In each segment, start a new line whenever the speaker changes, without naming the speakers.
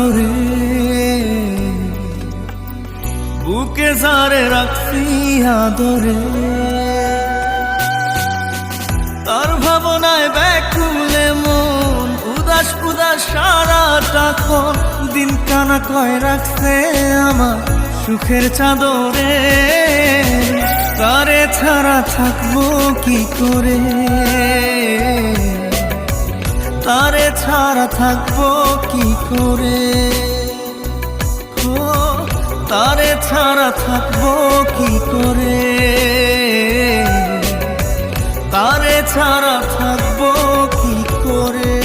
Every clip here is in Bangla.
আদরে, বুকে যারে রাখছি আদরে, তার ভাবনায় ব্যাকুলে মন উদাস উদাস সারাটাক্ষণ, দিন কানা কয় রাখছে আমার সুখের চাদরে। তারে ছাড়া থাকবো কি করে, তারে ছাড়া থাকবো কি করে, ও তারে ছাড়া থাকবো কি করে, তারে ছাড়া থাকবো কি করে।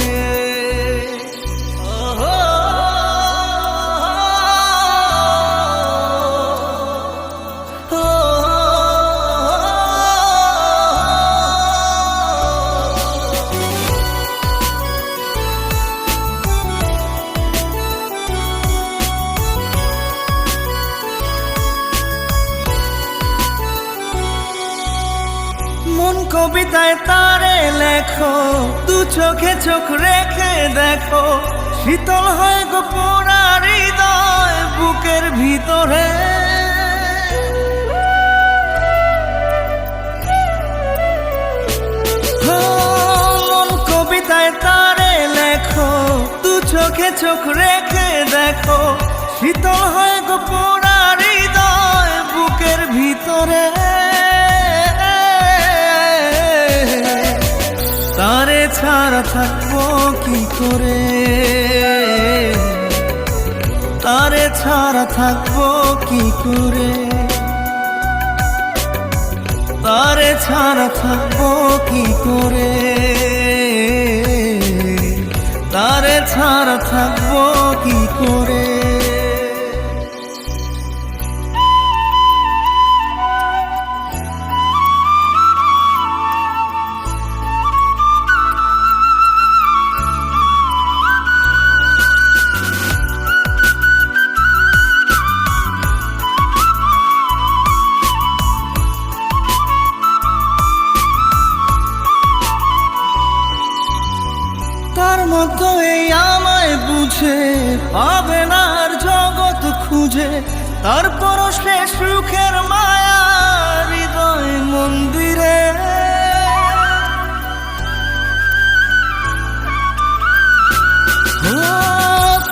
মন কবিতায় তারে লেখো, দু চোখে চোখ রেখে দেখো, শীতল হয় গো পোড়া হৃদয় বুকের ভিতরে। মন কবিতায় তারে লেখো, দু চোখে চোখ রেখে দেখো, শীতল হয় গো পোড়া হৃদয় বুকের ভিতরে। তারে ছাড়া থাকবো কি করে, তারে ছাড়া থাকবো কি করে, তারে ছাড়া থাকবো কি করে, তারে ছাড়া থাকবো কি করে। তার মতো এই আমায় বুঝে পাবে না আর জগৎ খুঁজে, তারপর সে সুখের মায়া হৃদয় মন্দিরে।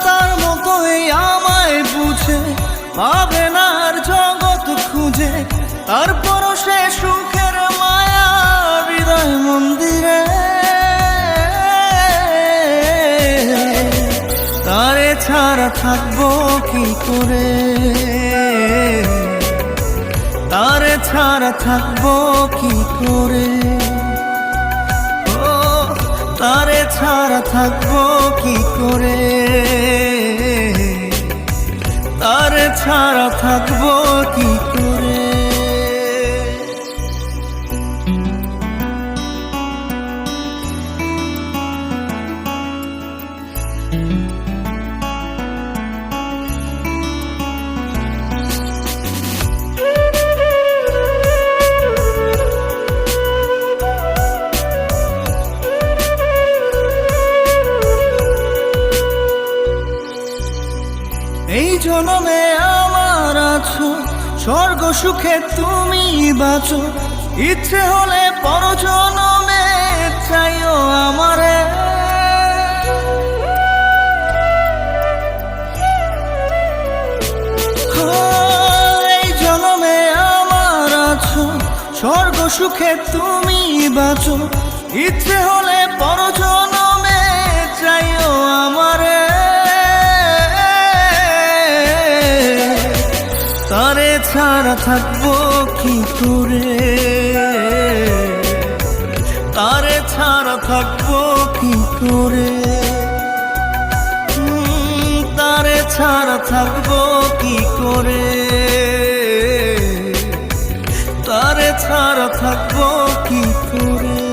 তার মতো এই আমায় বুঝে পাবে না আর জগৎ খুঁজে, তারপর সে সুখের মায়া হৃদয় মন্দিরে। তারে ছাড়া থাকবো কি করে, তারে ছাড়া থাকবো কি করে, ও তারে ছাড়া থাকবো কি করে, তারে ছাড়া থাকবো কি করে। এই জনমে আমার আছো, স্বর্গ সুখে তুমি বাঁচো, ইচ্ছে হলে পর জনমে চাইও আমারে। এই জনমে আমার আছো, স্বর্গ সুখে তুমি বাঁচো, ইচ্ছে হলে পর জনমে চাইও আমারে। তারে ছাড়া থাকবো কি করে, তারে ছাড়া থাকবো কি করে, তারে ছাড়া থাকবো কি করে, তারে ছাড়া থাকবো কি করে।